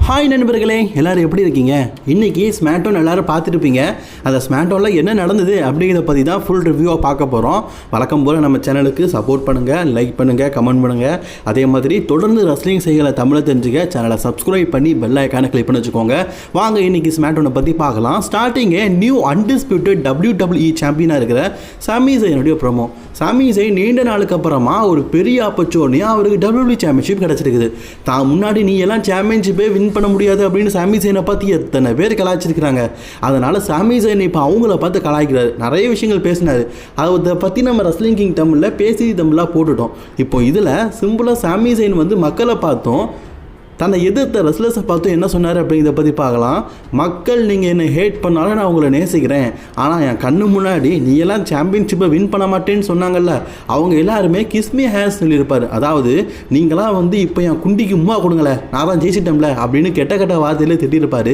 Hi நண்பர்களே, எல்லோரும் எப்படி இருக்கீங்க? இன்றைக்கி ஸ்மாக்டவுன் எல்லோரும் பார்த்துருப்பீங்க. அந்த ஸ்மாக்டவுனில் என்ன நடந்தது அப்படிங்கிறத பற்றி தான் ஃபுல் ரிவ்யூவாக பார்க்க போகிறோம். வழக்கம் போல் நம்ம சேனலுக்கு சப்போர்ட் பண்ணுங்கள், லைக் பண்ணுங்கள், கமெண்ட் பண்ணுங்கள். அதே மாதிரி தொடர்ந்து ரெஸ்லிங் செய்கிற தமிழை தெரிஞ்சுக்க சேனலை சப்ஸ்கிரைப் பண்ணி பெல் ஐக்கானை கிளிக் பண்ணி வச்சுக்கோங்க. வாங்க இன்றைக்கி ஸ்மாக்டவுனை பற்றி பார்க்கலாம். ஸ்டார்டிங்கே நியூ அன்டிஸ்பியூட்டட் WWE சாம்பியனாக இருக்கிற சாமி ஜெயினுடைய ப்ரோமோ. சாமி ஜெயின் நீண்ட நாளுக்கு அப்புறமா ஒரு பெரிய ஆப்பர்ச்சுனிட்டியாக அவருக்கு WWE சாம்பியன்ஷிப் கிடச்சிருக்குது. தான் முன்னாடி நீ எல்லாம் சாம்பியன்ஷிப்பே வின் பண்ண முடியாது அப்படின்னு சாமி ஜெயினை பார்த்து எத்தனை பேர் கலாய்ச்சிருக்கிறாங்க. அதனால் சாமி ஜெயின் இப்போ அவங்கள பார்த்து கலாய்க்கிறாரு. நிறைய விஷயங்கள் பேசினார். அதை பற்றி நம்ம ரெஸ்லிங் கிங் தமிழில் பேசி தமிழாக போட்டுட்டோம். இப்போ இதில் சிம்பிளாக சாமி ஜெயின் வந்து மக்களை பார்த்தோம், தன்னை எதிர்த்த ரெஸ்லர்ஸை பார்த்து என்ன சொன்னார் அப்படிங்கிறத பற்றி பார்க்கலாம். மக்கள் நீங்கள் என்னை ஹேட் பண்ணாலும் நான் உங்களை நேசிக்கிறேன், ஆனால் என் கண்ணு முன்னாடி நீ எல்லாம் சாம்பியன்ஷிப்பை வின் பண்ண மாட்டேன்னு சொன்னாங்கல்ல, அவங்க எல்லாருமே கிஸ்மி ஹேஸ் சொல்லியிருப்பார். அதாவது நீங்களாம் வந்து இப்போ என் குண்டிக்கு உம்மா கொடுங்களேன், நான் தான் ஜெயிச்சிட்டேன்ல அப்படின்னு கெட்ட வார்த்தையிலே திட்டிருப்பார்.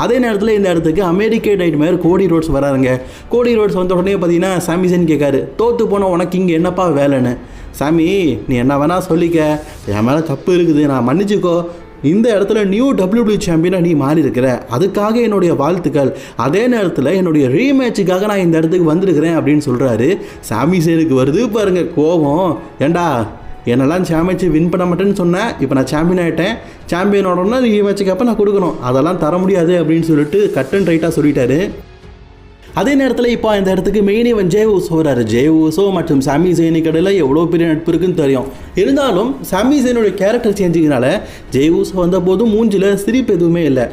அதே நேரத்தில் இந்த இடத்துக்கு அமெரிக்க டைட் மேயர் கோடி ரோட்ஸ் வராருங்க. கோடி ரோட்ஸ் வந்த உடனே பார்த்தீங்கன்னா சாமி ஜெயின் கேட்காரு, தோற்று போன உனக்கு இங்கே என்னப்பா வேலைன்னு. சாமி, நீ என்ன வேணால் சொல்லிக்க, என் மேலே தப்பு இருக்குது, நான் மன்னிச்சுக்கோ. இந்த இடத்துல நியூ WWE சாம்பியனாக நீ மாறி இருக்கிற, அதுக்காக என்னுடைய வாழ்த்துக்கள். அதே நேரத்தில் என்னுடைய ரீமேட்சுக்காக நான் இந்த இடத்துக்கு வந்திருக்கிறேன் அப்படின்னு சொல்கிறாரு. சாமி ஜெயினுக்கு வருது பாருங்க கோபம். ஏண்டா என்னெல்லாம் சாம்பியன்ஷிப் வின் பண்ண மாட்டேன்னு சொன்னேன், இப்போ நான் சாம்பியன் ஆகிட்டேன், சாம்பியனோடனா ரீமேட்சுக்கு அப்போ நான் கொடுக்கணும், அதெல்லாம் தர முடியாது அப்படின்னு சொல்லிட்டு கட் அண்ட் ரைட்டாக சொல்லிட்டாரு. அதே நேரத்தில் இப்போ இந்த இடத்துக்கு மெயின் இவன் ஜே ஊசோ வராரு. ஜே ஊசோ மற்றும் சாமி ஜெயினுக்கு இடையில எவ்வளோ பெரிய நட்பு இருக்குன்னு தெரியும். இருந்தாலும் சாமி ஜெயினுடைய கேரக்டர் சேஞ்சிங்கனால ஜே ஊசோ வந்த போதும் மூஞ்சில் சிரிப்பு எதுவுமே இல்லை.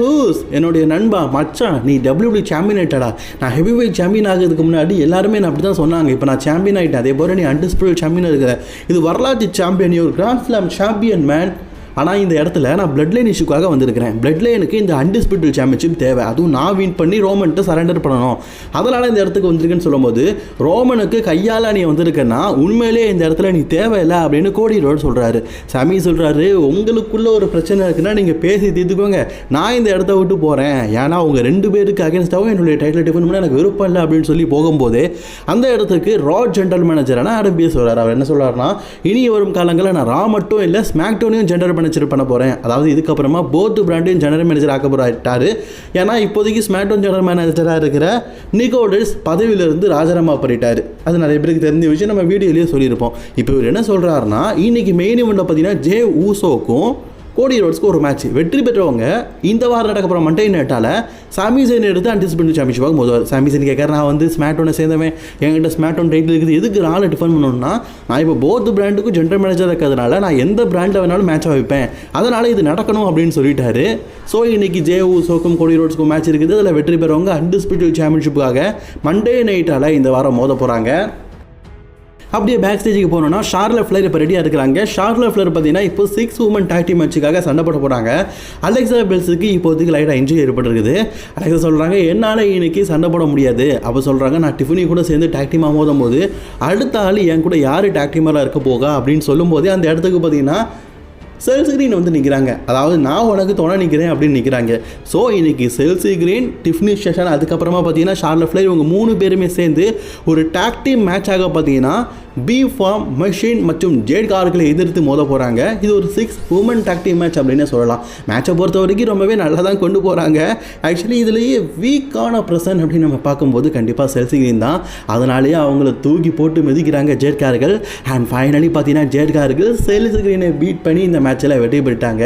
ஹூஸ் என்னுடைய நண்பா மச்சான், நீ WWE சாம்பியன் ஆகிட்டடா. நான் ஹெவி வெயிட் சாம்பியன் ஆகிறதுக்கு முன்னாடி எல்லாருமே நான் அப்படி தான் சொன்னாங்க. இப்போ நான் சாம்பியன் ஆகிட்டேன், அதே போல் நீ அன்டிஸ்பியூட்டட் சாம்பியன் இருக்கிற, இது வரலாற்று சாம்பியன், நீ ஒரு கிராண்ட் ஸ்லாம் சாம்பியன் மேன். ஆனால் இந்த இடத்துல நான் பிளட் லைன் இஷ்யூக்காக வந்திருக்கிறேன். பிளட் லைனுக்கு இந்த அன்டிஸ்பியூட்டட் சாம்பியன்ஷிப் தேவை, அதுவும் நான் வின் பண்ணி ரோமன்ட்டு சரண்டர் பண்ணணும். அதனால் இந்த இடத்துக்கு வந்திருக்கேன்னு சொல்லும்போது, ரோமனுக்கு கையால் நீ வந்திருக்கேன்னா உண்மையிலே இந்த இடத்துல நீ தேவையில்லை அப்படின்னு கோடி ரோட் சொல்கிறாரு. சாமி சொல்கிறாரு, உங்களுக்குள்ள ஒரு பிரச்சனை இருக்குன்னா நீங்கள் பேசி தீர்த்துக்கோங்க, நான் இந்த இடத்த விட்டு போகிறேன், ஏன்னா அவங்க 2 பேருக்கு அகேன்ஸ்டாகவும் என்னுடைய டைட்டில் டிஃபன் பண்ண எனக்கு விருப்பம் இல்லை அப்படின்னு சொல்லி போகும்போது அந்த இடத்துக்கு ரா ஜென்ரல் மேனேஜரான ஆர்பிஎஸ் சொல்கிறார். அவர் என்ன சொல்கிறாருன்னா, இனி வரும் காலங்களில் நான் ரா மட்டும் இல்லை ஸ்மாக்டவுனையும் ஜென்ரல் மேனேஜர் பண்ண போகிறேன். அதாவது இதுக்கப்புறமா போத் பிராண்டையும் ஜெனரல் மேனேஜர் ஆக்க போறாரு. ஏன்னா இப்போதைக்கு ஸ்மாக்டவுன் ஜெனரல் மேனேஜராக இருக்கிற நிகோடஸ் பதவியிலிருந்து ராஜினாமா பண்ணிட்டாரு. அது நிறைய பேருக்கு தெரிஞ்ச விஷயம், நம்ம வீடியோலேயே சொல்லியிருப்போம். இப்போ இவர் என்ன சொல்கிறாருன்னா, இன்னைக்கு மெயின் இவெண்ட்டில் பார்த்தீங்கன்னா ஜே ஊசோக்கும் கோடி ரோட்ஸ்க்கு ஒரு மேட்ச். வெற்றி பெற்றவங்க இந்த வாரம் நடக்கப்புறம் மண்டே நைட்டால் சாமி ஜெயின் எடுத்து அன்டிஸ்பியூட்டட் சாம்பியன்ஷிப்பாக முதல். சாமி ஜெயின் கேட்குற, நான் வந்து ஸ்மாக்டவுனை சேர்ந்தவன், என்கிட்ட ஸ்மாக்டவுன் டைட்டில் இருக்குது, எதுக்கு ஆளை டிஃபன் பண்ணணும்னா, நான் இப்போ போத் பிராண்டுக்கும் ஜென்ரல் மேனேஜர் இருக்கிறதுனால நான் எந்த பிராண்டில் வேணாலும் மேட்சாக வைப்பேன், அதனால் இது நடக்கணும் அப்படின்னு சொல்லிட்டாரு. ஸோ இன்னைக்கு ஜே ஊசோக்கும் கோடி ரோட்ஸ்க்கும் மேட்ச் இருக்குது. அதில் வெற்றி பெறவங்க அன்டிஸ்பியூட்டட் சாம்பியன்ஷிப்புக்காக மண்டே நைட்டால் இந்த வாரம் மோத போகிறாங்க. அப்படியே பேக் ஸ்டேஜுக்கு போனோம்னா ஷார்லட் ஃப்ளேர் இப்போ ரெடியாக இருக்கிறாங்க. ஷார்லட் ஃப்ளேர் பார்த்தீங்கன்னா இப்போ 6 உமன் டாக் டீம் மேட்சுக்காக சண்டை போட போகிறாங்க. அலெக்சா பெல்ஸுக்கு இப்போதைக்கு லைட்டாக இன்ஜுரி ஏற்பட்டிருக்குது. அலெக்சா சொல்கிறாங்க, என்னால் இன்னைக்கு சண்டை போட முடியாது. அப்போ சொல்கிறாங்க, நான் டிஃபனி கூட சேர்ந்து டாக் டீமாக மோதும் போது அடுத்த ஆள் என் கூட யார் டாக் டீமராக இருக்க போகா அப்படின்னு சொல்லும்போது அந்த இடத்துக்கு பார்த்தீங்கன்னா செல்சி கிரீன் வந்து நிற்கிறாங்க. அதாவது நான் உனக்கு துணை நிற்கிறேன் அப்படின்னு நிற்கிறாங்க. ஸோ இன்றைக்கி செல்சி கிரீன், டிஃப்னி ஸ்டேஷன், அதுக்கப்புறமா பார்த்தீங்கன்னா ஷார்லட் ஃப்ளேர், இவங்க 3 பேருமே சேர்ந்து ஒரு டாக் டீம் மேட்சாக பார்த்தீங்கன்னா பி ஃபார்ம், மெஷின் மற்றும் ஜேட் கார்களை எதிர்த்து மோத போகிறாங்க. இது ஒரு 6 உமன் டாக் டீம் மேட்ச் அப்படின்னு சொல்லலாம். மேட்சை பொறுத்த வரைக்கும் ரொம்பவே நல்லா தான் கொண்டு போகிறாங்க. ஆக்சுவலி இதுலேயே வீக்கான பர்சன் அப்படின்னு நம்ம பார்க்கும்போது கண்டிப்பாக செல்சி கிரீன் தான். அதனாலேயே அவங்கள தூக்கி போட்டு மிதிக்கிறாங்க ஜேட் கார்கள். அண்ட் ஃபைனலி பார்த்தீங்கன்னா ஜேட் கார்கள் செல்சி கிரீனை பீட் பண்ணி இந்த மேட்சில் வெற்றி பெற்றாங்க.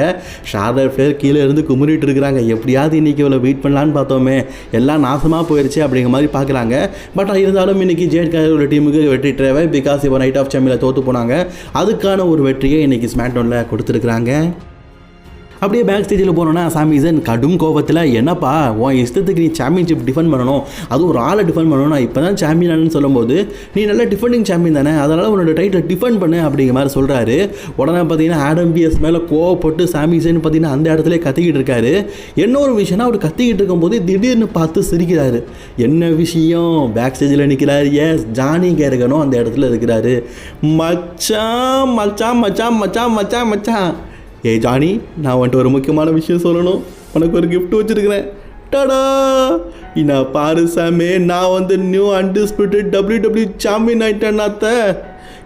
ஷார்லட் ஃப்ளேர் கீழே இருந்து குமுறிட்டு இருக்கிறாங்க, எப்படியாவது இன்றைக்கி இவ்வளோ வெயிட் பண்ணலான்னு பார்த்தோமே, எல்லாம் நாசமாக போயிடுச்சு அப்படிங்கிற மாதிரி பார்க்குறாங்க. பட் இருந்தாலும் இன்றைக்கி ஜேட் கார்களோட டீமுக்கு வெற்றி தேவை. பிகாஸ் இப்போ நைட் ஆஃப் சாம்பியனில் தோற்று போனாங்க. அதுக்கான ஒரு வெற்றியை இன்றைக்கி ஸ்மாக்டவுனில் கொடுத்துருக்குறாங்க. அப்படியே பேக் ஸ்டேஜில் போனோன்னா சாமி ஜெயின் கடும் கோபத்தில், என்னப்பா உன் இஷ்டத்துக்கு நீ சாம்பியன்ஷிப் டிஃபெண்ட் பண்ணணும், அதுவும் ஒரு ஆளை டிஃபெண்ட் பண்ணணும், நான் இப்போ தான் சாம்பியன் சொல்லும்போது நீ நல்ல டிஃபெண்டிங் சாம்பியன் தானே, அதனால் உன்னோட டைட்டில் டிஃபெண்ட் பண்ணு அப்படிங்கிற மாதிரி சொல்கிறாரு. உடனே பார்த்தீங்கன்னா ஆர்பிஎஸ் மேலே கோவப்பட்டு சாமி ஜெயின் பார்த்தீங்கன்னா அந்த இடத்துல கத்திக்கிட்டு இருக்காரு. என்ன ஒரு விஷயம்னா, அவர் கத்திக்கிட்டு இருக்கும்போது திடீர்னு பார்த்து சிரிக்கிறாரு. என்ன விஷயம்? பேக் ஸ்டேஜில் நிற்கிறாரு. எஸ், ஜானி கேரகனும் அந்த இடத்துல இருக்கிறாரு. மச்சான் மச்சான் மச்சான் மச்சான் மச்சான் மச்சான், ஏய் ஜானி, நான் வந்துட்டு ஒரு முக்கியமான விஷயம் சொல்லணும், உனக்கு ஒரு கிஃப்ட் வச்சுருக்கிறேன். டடா, நான் பாரு சாமி, நான் வந்து நியூ அன்டிஸ்பியூட்டட் WWE சாம்பியன் ஆகிட்டேன்னாத்த.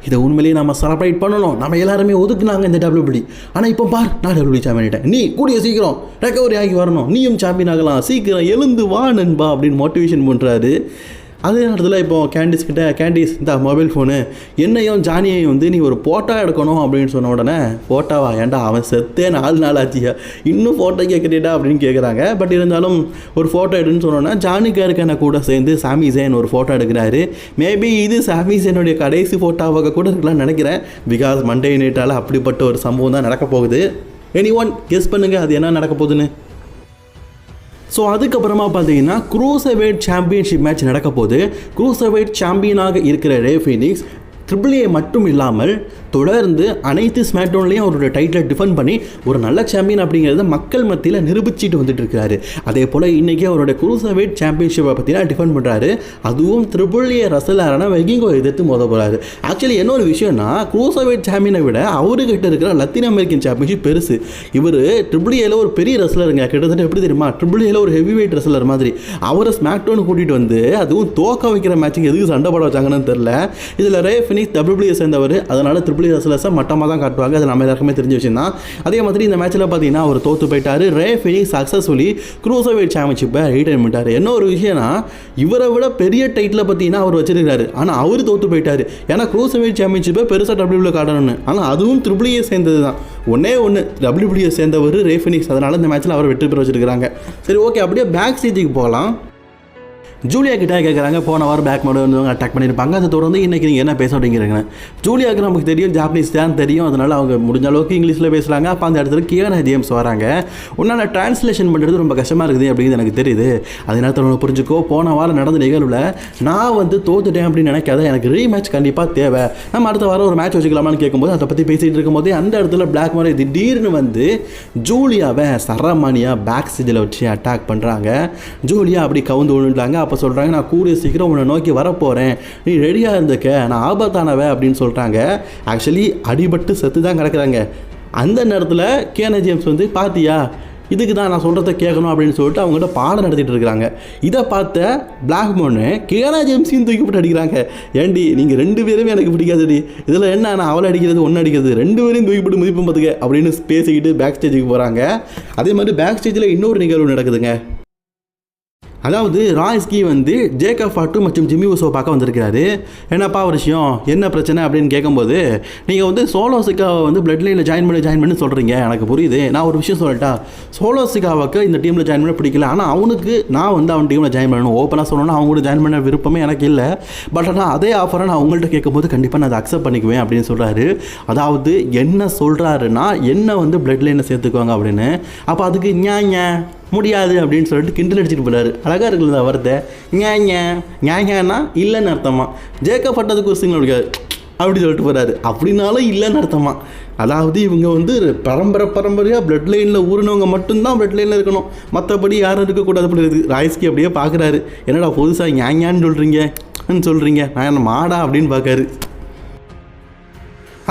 இதை உண்மையிலேயே நம்ம செலிப்ரேட் பண்ணணும். நம்ம எல்லாருமே ஒதுக்குனாங்க இந்த டபிள்யூபிடி. ஆனால் இப்போ பார், நான் டபிள்யூபிடி சாம்பியன் ஆகிட்டேன், நீ கூடிய சீக்கிரம் ரெக்கவரி ஆகி வரணும், நீயும் சாம்பியன் ஆகலாம், சீக்கிரம் எழுந்து வா நண்பா அப்படின்னு மோட்டிவேஷன் பண்ணுறாரு. அதே நேரத்தில் இப்போ கேண்டீஸ் இந்த மொபைல் ஃபோனு என்னையும் ஜானியையும் வந்து நீ ஒரு ஃபோட்டோ எடுக்கணும் அப்படின்னு சொன்ன உடனே ஃபோட்டோவா, ஏன்டா அவன் செத்தே 4 நாள் ஆச்சியா, இன்னும் ஃபோட்டோ கேட்குறீடா அப்படின்னு கேட்குறாங்க. பட் இருந்தாலும் ஒரு ஃபோட்டோ எடுன்னு சொன்னோன்னா ஜானி கேருக்கான கூட சேர்ந்து சாமி ஜெயின் ஒரு ஃபோட்டோ எடுக்கிறாரு. மேபி இது சாமி ஜெயினுடைய கடைசி ஃபோட்டோவாக கூட இருக்கலாம்னு நினைக்கிறேன். பிகாஸ் மண்டே நைட்டால் அப்படிப்பட்ட ஒரு சம்பவம் தான் நடக்க போகுது. எனி ஒன் கெஸ் பண்ணுங்கள் அது என்ன நடக்க போகுதுன்னு. ஸோ அதுக்கப்புறமா பார்த்தீங்கன்னா க்ரூசர்வெயிட் சாம்பியன்ஷிப் மேட்ச் நடக்க போது க்ரூசர்வெயிட் சாம்பியனாக இருக்கிற ரே ஃபீனிக்ஸ் AAA மட்டும் இல்லாமல் தொடர்ந்து அனைத்து ஸ்மாக்டவுன்லேயும் அவரோட டைட்டிலை டிஃபெண்ட் பண்ணி ஒரு நல்ல சாம்பியன் அப்படிங்கிறத மக்கள் மத்தியில் நிரூபிச்சுட்டு வந்துட்டு இருக்காரு. அதே போல் இன்றைக்கி அவரோட க்ரூசர்வெயிட் சாம்பியன்ஷிப்பை பற்றிலாம் டிஃபெண்ட் பண்ணுறாரு. அதுவும் AAA ரசலரான வெகிங்கோ எதிர்த்து மோத போகிறாரு. ஆக்சுவலி என்ன ஒரு விஷயம்னா, க்ரூசர்வெயிட் சாம்பியனை விட அவர்கிட்ட இருக்கிற லத்தீன் அமெரிக்கன் சாம்பியன்ஷிப் பெருசு. இவர் AAAல ஒரு பெரிய ரசலருங்க, கிட்டத்தட்ட எப்படி தெரியுமா, AAAல ஒரு ஹெவி வெயிட் ரசலர் மாதிரி. அவரை ஸ்மாக்டவுன் கூட்டிகிட்டு வந்து அதுவும் தோக்க வைக்கிற மேட்சிங் எதுக்கு சண்டை போட வச்சாங்கன்னு தெரில. இதில் ரே ஃபீனிக்ஸ் WWE சேர்ந்தவர், அதனால் AAA ரசலர்ஸை மட்டமாக தான் காட்டுவாங்க. அது நம்ம எல்லாருக்குமே தெரிஞ்ச விஷயம் தான். அதே மாதிரி இந்த மேட்ச்சில் பார்த்தீங்கன்னா அவர் தோற்று போயிட்டார். ரே ஃபீனிக்ஸ் சக்ஸஸ்ஃபுல்லி க்ரூசர்வெயிட் சாம்பியன்ஷிப்பை ரிட்டைன் பண்ணிட்டார். என்ன ஒரு விஷயம்னா, இவரை விட பெரிய டைட்டில் பார்த்தீங்கன்னா அவர் வச்சிருக்காரு, ஆனால் அவர் தோற்று போயிட்டார். ஏன்னா க்ரூசர்வெயிட் சாம்பியன்ஷிப்பை பெருசாக WWE காட்டணும்னு. ஆனால் அதுவும் AAA சேர்ந்தது தான். ஒன்று WWE சேர்ந்தவர் ரே ஃபீனிக்ஸ், அதனால் இந்த மேட்ச்சில் அவர் வெற்றி பெற வச்சிருக்காங்க. சரி ஓகே, அப்படியே பேக் ஸ்டேஜுக்கு போகலாம். ஜூலியா கிட்ட கேட்குறாங்க, போன வாரம் பேக் மோடு வந்து அட்டாக் பண்ணியிருப்பாங்க, அதை தொடர்ந்து இன்றைக்கி நீங்கள் என்ன பேச அப்படிங்கிறீங்க. ஜூலியாவுக்கு நமக்கு தெரியும் ஜாப்பனீஸ் தான் தெரியும், அதனால் அவங்க முடிஞ்ச அளவுக்கு இங்கிலீஷில் பேசுகிறாங்க. அப்போ அந்த இடத்துல கியானா ஜேம்ஸ் வராங்க. உன்னால் ட்ரான்ஸ்லேஷன் பண்ணுறது ரொம்ப கஷ்டமாக இருக்குது அப்படிங்கிறது எனக்கு தெரியுது. அதே நேரத்தில் ஒன்று புரிஞ்சுக்கோ, போன வாரம் நடந்த நிகழ்வில் நான் வந்து தோத்துட்டேன் அப்படின்னு நினைக்காத, எனக்கு ரீமேட்ச் கண்டிப்பாக தேவை, நம்ம அடுத்த வாரம் ஒரு மேட்ச் வச்சுக்கலாமான்னு கேட்கும்போது அதை பற்றி பேசிகிட்டு இருக்கும்போது அந்த இடத்துல பிளாக் மோடு திடீர்னு வந்து ஜூலியாவை சரமானியாக பேக் ஸ்டேஜில் வச்சு அட்டாக் பண்ணுறாங்க. ஜூலியா அப்படி கவுந்து விழுந்தாங்க. அப்போ சொல்கிறாங்க, நான் கூடிய சீக்கிரம் உன்னை நோக்கி வரப்போகிறேன், நீ ரெடியாக இருந்துக்க, நான் ஆபத்தானவ அப்படின்னு சொல்கிறாங்க. ஆக்சுவலி அடிபட்டு செத்து தான் கிடக்குறாங்க. அந்த நேரத்தில் கியானா ஜேம்ஸ் வந்து பார்த்தியா, இதுக்கு தான் நான் சொல்கிறத கேட்கணும் அப்படின்னு சொல்லிட்டு அவங்கள்ட்ட பாடம் நடத்திட்டு இருக்கிறாங்க. இதை பார்த்த பிளாக் மோனு கியானா ஜேம்ஸையும் தூக்கி போட்டு அடிக்கிறாங்க. ஏண்டி நீங்கள் 2 பேருமே எனக்கு பிடிக்காதுடி, இதில் என்ன நான் அவளை அடிக்கிறது ஒன்று அடிக்கிறது, 2 பேரையும் தூக்கி போட்டு மிதிப்பும் பார்த்துக்க அப்படின்னு பேசிக்கிட்டு பேக் ஸ்டேஜுக்கு போகிறாங்க. அதே மாதிரி பேக் ஸ்டேஜில் இன்னொரு நிகழ்வு நடக்குதுங்க. அதாவது ராய்ஸ்கி வந்து ஜேக்கப் ஃபாட்டு மற்றும் ஜிம்மி உசோ பார்க்க வந்திருக்கிறாரு. என்னப்பா ஒரு விஷயம், என்ன பிரச்சனை அப்படின்னு கேட்கும்போது, நீங்கள் வந்து சோலோசிக்காவை வந்து பிளட் லைனில் ஜாயின் பண்ணி சொல்கிறீங்க, எனக்கு புரியுது. நான் ஒரு விஷயம் சொல்லட்டா, சோலோசிக்காவுக்கு இந்த டீமில் ஜாயின் பண்ண பிடிக்கல, ஆனால் அவனுக்கு நான் வந்து அவன் டீமில் ஜாயின் பண்ணணும். ஓப்பனாக சொல்லணும்னா அவங்க கூட ஜாயின் பண்ண விருப்பமே எனக்கு இல்லை. பட் ஆனால் அதே ஆஃபரை நான் உங்கள்கிட்ட கேட்கும்போது கண்டிப்பாக நான் அதை அக்செப்ட் பண்ணிக்குவேன் அப்படின்னு சொல்கிறாரு. அதாவது என்ன சொல்கிறாருன்னா, என்ன வந்து பிளட் லைனில் சேர்த்துக்குவாங்க அப்படின்னு. அப்போ அதுக்கு ஞான் முடியாது அப்படின்னு சொல்லிட்டு கிண்டல் அடிச்சுட்டு போகிறாரு. அழகாக இருக்குல்ல வார்த்தை, ஞான்னா இல்லைன்னு அர்த்தமா. ஜேக்கப் பட்டதுக்கு ஒரு சிங்கிள் இருக்காது அப்படி சொல்லிட்டு போகிறாரு. அப்படின்னாலும் இல்லைன்னு அர்த்தமா. அதாவது இவங்க வந்து பரம்பரையாக பிளட் லைனில் ஊறினவங்க மட்டும்தான் பிளட் லைனில் இருக்கணும், மற்றபடி யாரும் இருக்கக்கூடாது அப்படி இருக்குது. ராய்ஸ்கி அப்படியே பார்க்குறாரு, என்னடா புதுசாக ஞான்னு சொல்கிறீங்க, நான் என்ன மாடா அப்படின்னு பார்க்காரு.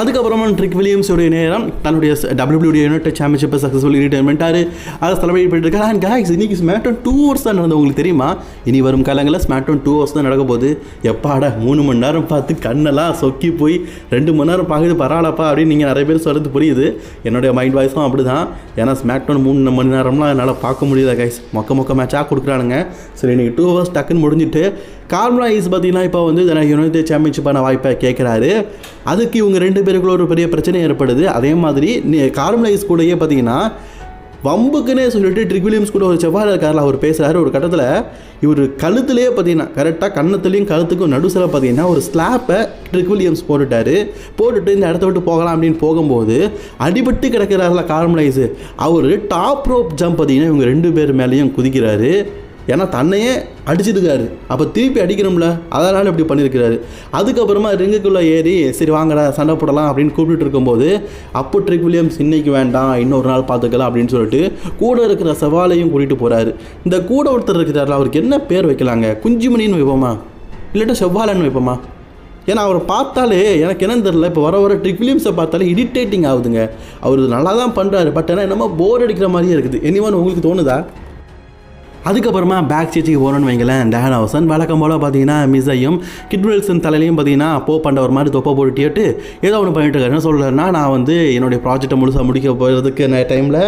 அதுக்கப்புறமா ட்ரிக் வில்லியம்ஸோடைய நேரம் தன்னுடைய WWE யுனைடெட் சாம்பியன்ஷிப்பை சக்ஸஸ்ஃபுல்லி ரிட்டைன் பண்ணிட்டாரு. அதை செலிப்ரேட் பண்ணிட்டு இருக்காரு. அண்ட் காய்ஸ், இன்றைக்கி ஸ்மாக்டவுன் 2 hours தான் நடந்தது. உங்களுக்கு தெரியுமா, இனி வரும் காலங்களில் ஸ்மாக்டவுன் 2 hours தான் நடக்க போகுது. எப்பாடா 3 மணி நேரம் பார்த்து கண்ணெல்லாம் சொக்கி போய் 2 மணி நேரம் பார்க்குது பரவாயில்லப்பா அப்படின்னு நீங்கள் நிறைய பேர் சொல்கிறது புரியுது. என்னுடைய மைண்ட் வாய்ஸும் அப்படி தான். ஏன்னா ஸ்மாக்டவுன் 3 மணி நேரம்லாம் என்னால் பார்க்க முடியல கைஸ். மொக்க மேட்சாக கொடுக்குறானுங்க. சரி, இன்றைக்கி 2 hours டக்குன்னு முடிஞ்சிட்டு கார்மெலா ஹைஸ் பார்த்தீங்கன்னா இப்போ வந்து யுனைடெட் சாம்பியன்ஷிப்பான வாய்ப்பை கேட்குறாரு. அதுக்கு இவங்க 2 பேருக்குள்ள ஒரு பெரிய பிரச்சனை ஏற்படுது. அதே மாதிரி கார்மெலா ஹைஸ் கூடயே பார்த்தீங்கன்னா வம்புக்குன்னே சொல்லிட்டு ட்ரிக் வில்லியம்ஸ் கூட ஒரு செவ்வாய் இருக்காரில் அவர் பேசுகிறாரு. ஒரு கட்டத்தில் இவர் கழுத்துலேயே பார்த்தீங்கன்னா கரெக்டாக கன்னத்துலேயும் கழுத்துக்கும் நடுசில் பார்த்தீங்கன்னா ஒரு ஸ்லாப்பை ட்ரிக் வில்லியம்ஸ் போட்டுட்டு இந்த இடத்த விட்டு போகலாம் அப்படின்னு போகும்போது அடிபட்டு கிடக்கிறாருல கார்மெலா ஹைஸ். அவர் டாப் ரோப் ஜம்ப் பார்த்தீங்கன்னா இவங்க 2 பேர் மேலேயும் குதிக்கிறாரு. ஏன்னா தன்னையே அடிச்சிருக்காரு, அப்போ திருப்பி அடிக்கணும்ல, அதனால் இப்படி பண்ணியிருக்கிறாரு. அதுக்கப்புறமா ரிங்குக்குள்ளே ஏறி சரி வாங்கடா சண்டை போடலாம் அப்படின்னு கூப்பிட்டு இருக்கும்போது அப்போ ட்ரிக் வில்லியம்ஸ் இன்றைக்கி வேண்டாம், இன்னொரு நாள் பார்த்துக்கலாம் அப்படின்னு சொல்லிட்டு கூட இருக்கிற சவாலையும் கூட்டிகிட்டு போகிறாரு. இந்த கூட ஒருத்தர் இருக்கிறாரில் அவருக்கு என்ன பேர் வைக்கலாங்க, குஞ்சுமணின்னு வைப்போமா இல்லாட்டா செவ்வாலன்னு வைப்போமா? ஏன்னா அவரை பார்த்தாலே எனக்கு என்னன்னு தெரில, இப்போ வர ட்ரிக் வில்லியம்ஸை பார்த்தாலே இரிட்டேட்டிங் ஆகுதுங்க. அவர் நல்லா தான் பண்ணுறாரு, பட் ஆனால் என்னமோ போர் அடிக்கிற மாதிரியே இருக்குது. எனிவன் உங்களுக்கு தோணுதா? அதுக்கப்புறமா பேக் ஸ்டேஜுக்கு போகணும்னு வைங்களேன். டேன் வழக்கம் போல் பார்த்தீங்கன்னா மிஸ்ஸையும் கிட்வெல்சன் தலையிலையும் பார்த்தீங்கன்னா பண்ண ஒரு மாதிரி தொப்பை போட்டுட்டு ஏதோ ஒன்று பண்ணிட்டு இருக்காரு. என்ன சொல்கிறேன்னா, நான் வந்து என்னுடைய ப்ராஜெக்டை முழுசாக முடிக்க போகிறதுக்கு டைமில்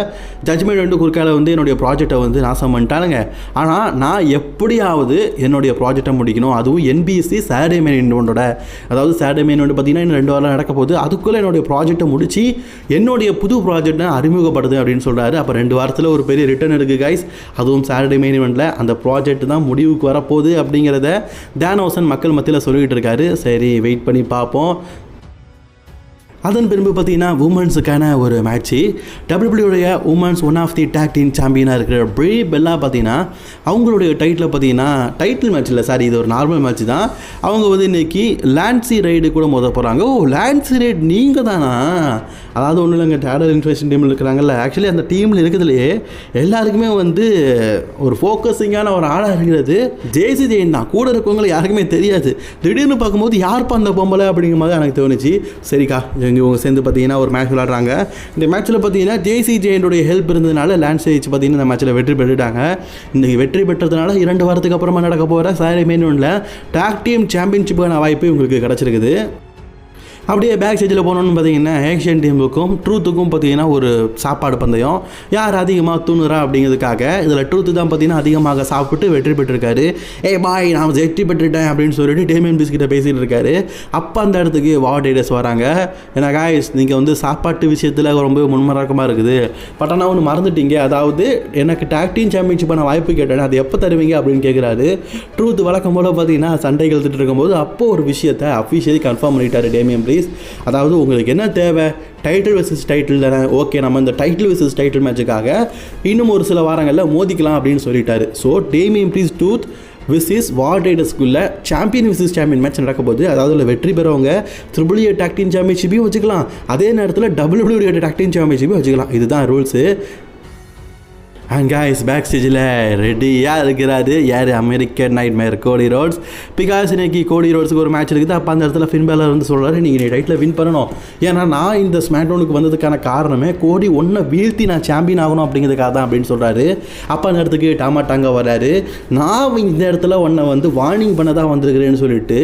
ஜட்ஜ்மெண்ட் வந்து குறுக்கால வந்து என்னுடைய ப்ராஜெக்டை வந்து நாசம் பண்ணிட்டானுங்க. ஆனால் நான் எப்படியாவது என்னுடைய ப்ராஜெக்டை முடிக்கணும், அதுவும் NBC சாட்டர்டே மெயின் இவெண்ட்டோட, அதாவது சாட்டர்டே மெயின் இவெண்ட் பார்த்தீங்கன்னா இன்னும் 2 வாரம் நடக்க போகுது. அதுக்குள்ளே என்னுடைய ப்ராஜெக்டை முடிச்சு என்னுடைய புது ப்ராஜெக்டை அறிமுகப்படுது அப்படின்னு சொல்கிறாரு. அப்போ 2 வாரத்தில் ஒரு பெரிய ரிட்டர்ன் இருக்குது கைஸ், அதுவும் சாட்டர்டே மெயின் இவெண்ட்டில். அந்த ப்ராஜெக்ட் தான் முடிவுக்கு வரப்போகுது அப்படிங்கிறத டேன் மக்கள் மத்தியில் சொல்லிக்கிட்டு இருக்காரு. சரி, வெயிட் பண்ணி பார்ப்போம். அதன் பின்பு பார்த்தீங்கன்னா உமன்ஸுக்கான ஒரு match. WWE women's one of the tag team சாம்பியனாக இருக்கிற ப்ரீ பெல்லா பார்த்தீங்கன்னா அவங்களுடைய டைட்டில் பார்த்தீங்கன்னா டைட்டில் மேட்ச் இல்லை, சாரி, இது ஒரு நார்மல் மேட்ச் தான். அவங்க வந்து இன்றைக்கி லான்சி ரைடு கூட மோத போகிறாங்க. ஓ, லான்சி ரைடு நீங்கள் தானா? அதாவது ஒன்றும் இல்லைங்க, டேடல் இன்ஃபர்மேஷன் டீமில் இருக்கிறாங்கல்ல, ஆக்சுவலி அந்த டீமில் இருக்கிறதுலையே எல்லாருக்குமே வந்து ஒரு ஃபோக்கஸிங்கான ஒரு ஆளாக இருக்கிறது ஜேசி ஜெயின் தான். கூட இருக்கவங்களை யாருக்குமே தெரியாது. திடீர்னு பார்க்கும்போது யார்ப்பா அந்த பொம்பளை அப்படிங்கிற மாதிரி எனக்கு தோணுச்சு. சரிக்கா, இவங்க சேர்ந்து பார்த்தீங்கன்னா ஒரு மேட்ச் விளாட்றாங்க. இந்த மேட்ச்சில் பார்த்தீங்கன்னா ஜேசி ஜெயினுடைய ஹெல்ப் இருந்ததுனால லான்சேஜ் பார்த்தீங்கன்னா இந்த மேட்ச்சில் வெற்றி பெற்றுட்டாங்க. இன்றைக்கி வெற்றி பெற்றதுனால 2 வாரத்துக்கு அப்புறமா நடக்க போகிற சாரி மெயின் இவெண்ட்டில் டாக் டீம் சாம்பியன்ஷிப்புக்கான வாய்ப்பு இவங்களுக்கு கிடச்சிருக்குது. அப்படியே பேக் ஸ்டேஜில் போனோன்னு பார்த்தீங்கன்னா ஏஷியன் டீமுக்கும் ட்ரூத்துக்கும் பார்த்தீங்கன்னா ஒரு சாப்பாடு பந்தயம், யார் அதிகமாக தூணுறா அப்படிங்கிறதுக்காக. இதில் ட்ரூத்து தான் பார்த்தீங்கன்னா அதிகமாக சாப்பிட்டு வெற்றி பெற்றிருக்காரு. பாய், நான் வெற்றி பெற்றுட்டேன் அப்படின்னு சொல்லிட்டு டேமியன் பிரிஸ்ட் கிட்ட பேசிகிட்டு இருக்காரு. அப்போ அந்த இடத்துக்கு வார்ட் ரைடர்ஸ் வராங்க. ஏன்னா காய்ஸ், நீங்கள் வந்து சாப்பாட்டு விஷயத்தில் ரொம்ப முன்மரக்கமாக இருக்குது, பட் ஆனால் ஒன்று மறந்துட்டீங்க, அதாவது எனக்கு டாக் டீம் சாம்பியன்ஷிப்பான வாய்ப்பு கேட்டேன், அது எப்போ தருவீங்க அப்படின்னு கேட்குறாரு. ட்ரூத் வழக்கம் போல் பார்த்தீங்கன்னா சண்டை கழுத்துட்டு இருக்கும்போது அப்போது ஒரு விஷயத்தை அஃபிஷியலி கன்ஃபார்ம் பண்ணிட்டாரு டேமியன் பிரிஸ்ட். அதாவது உங்களுக்கு என்ன தேவை, டைட்டில் வெர்சஸ் டைட்டில் தானே, ஓகே, நம்ம இந்த டைட்டில் வெர்சஸ் டைட்டில் மேட்சுக்காக இன்னும் ஒரு சில வாரங்களில் மோதிக்கலாம் அப்படின்னு சொல்லிட்டாரு. So Damian பிரிஸ்ட் truth விசிஸ் ward ரைடர்ஸ்குள்ளே champion விசிஸ் champion match நடக்க போகுது. அதாவது வெற்றி பெறவங்க WWE டாக் டீம் சாம்பியன்ஷிப்பையும் வச்சுக்கலாம், அதே நேரத்தில் WWE டாக் டீம் சாம்பியன்ஷிப்பையும் வச்சுக்கலாம். இதுதான் ரூல்ஸு. அண்ட் காய்ஸ், பேக் ஸ்டேஜில் ரெடியாக இருக்கிறாரு யார், அமெரிக்கன் நைட்மேர் கோடி ரோட்ஸ். பிகாஸ் இன்னைக்கு கோடி ரோட்ஸுக்கு ஒரு மேட்ச் இருக்குது. அப்போ அந்த இடத்துல ஃபின் பேலர் வந்து சொல்கிறாரு, நீங்கள் நீ டைட்டில் வின் பண்ணணும், ஏன்னா நான் இந்த ஸ்மாக்டவுனுக்கு வந்ததுக்கான காரணமே கோடி ஒன்றை வீழ்த்தி நான் சாம்பியன் ஆகணும் அப்படிங்கிறதுக்காக தான் அப்படின்னு சொல்கிறாரு. அப்போ அந்த இடத்துக்கு டாமாட்டாங்க வர்றாரு. நான் இந்த இடத்துல ஒன்றை வந்து வார்னிங் பண்ண தான் வந்திருக்கிறேன்னு சொல்லிட்டு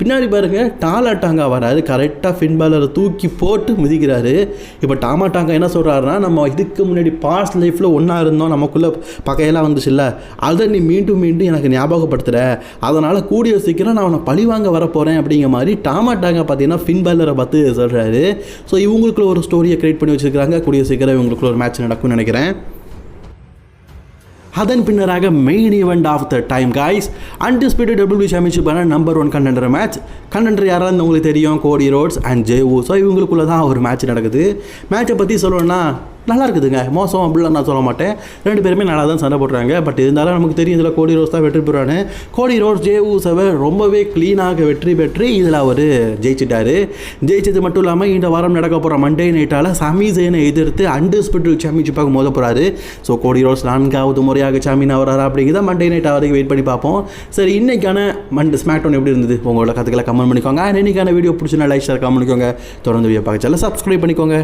பின்னாடி பாருங்கள் டாலாட்டாங்க வராரு. கரெக்டாக ஃபின் பேலரை தூக்கி போட்டு மிதிக்கிறாரு. இப்போ டாமாட்டாங்க என்ன சொல்கிறாருன்னா, நம்ம இதுக்கு முன்னாடி பாஸ்ட் லைஃப்பில் ஒன்றா இருந்தோம், நமக்குள்ளே பகையெல்லாம் வந்துச்சுல்ல, அதை நீ மீண்டும் மீண்டும் எனக்கு ஞாபகப்படுத்துகிற, அதனால் கூடிய சீக்கிரம் நான் அவனை பழிவாங்க வரப்போகிறேன் அப்படிங்கிற மாதிரி டாமாட்டாங்க பார்த்தீங்கன்னா ஃபின் பேலரை பார்த்து சொல்கிறாரு. ஸோ இவங்களுக்குள்ள ஒரு ஸ்டோரியை க்ரியேட் பண்ணி வச்சுருக்காங்க. கூடிய சீக்கிரம் இவங்களுக்குள்ள ஒரு மேட்ச் நடக்கும்னு நினைக்கிறேன். அதன் பின்னராக main event of the time guys, undisputed WWE சாம்பியன்ஷிப்பான நம்பர் 1 கண்டெண்டர் மேட்ச். கண்டெண்டர் யாராவது உங்களுக்கு தெரியும், கோடி ரோட்ஸ் அண்ட் ஜே ஊசோ. இவங்களுக்குள்ள தான் ஒரு மேட்ச் நடக்குது. மேட்சை பற்றி சொல்லணும்னா நல்லா இருக்குதுங்க, மோசம் அப்படிலாம் நான் சொல்ல மாட்டேன். 2 பேருமே நல்லா தான் சண்டை போடுறாங்க. பட் இருந்தாலும் நமக்கு தெரியும் இதில் கோடி ரோட்ஸ் தான் வெற்றி பெறுவானு. கோடி ரோட்ஸ் ஜே ஊசோவை ரொம்பவே க்ளீனாக வெற்றி பெற்று இதில் அவர் ஜெயிச்சிட்டாரு. ஜெயிச்சது மட்டும் இல்லாமல் இந்த வாரம் நடக்க போகிற மண்டே நைட்டால் சமி ஜெயினை எதிர்த்து அன்டிஸ்பியூட்டட் சாம்பியன்ஷிப்பாக மோத போகிறாரு. ஸோ கோடி ரோட்ஸ் 4வது முறையாக சாம்பியன் ஆகிறாரா அப்படிங்கிறத மண்டே நைட் வரைக்கும் வெயிட் பண்ணி பார்ப்போம். சரி, இன்றைக்கான ஸ்மாக்டவுன் எப்படி இருந்தது உங்களோட கற்றுக்களை கமெண்ட் பண்ணிக்கோங்க. இன்னைக்கான வீடியோ பிடிச்சினா லைக் ஷேர் கமெண்ட் பண்ணிக்கோங்க. தொடர்ந்து வீடியோ பார்க்க சப்ஸ்கிரைப் பண்ணிக்கோங்க.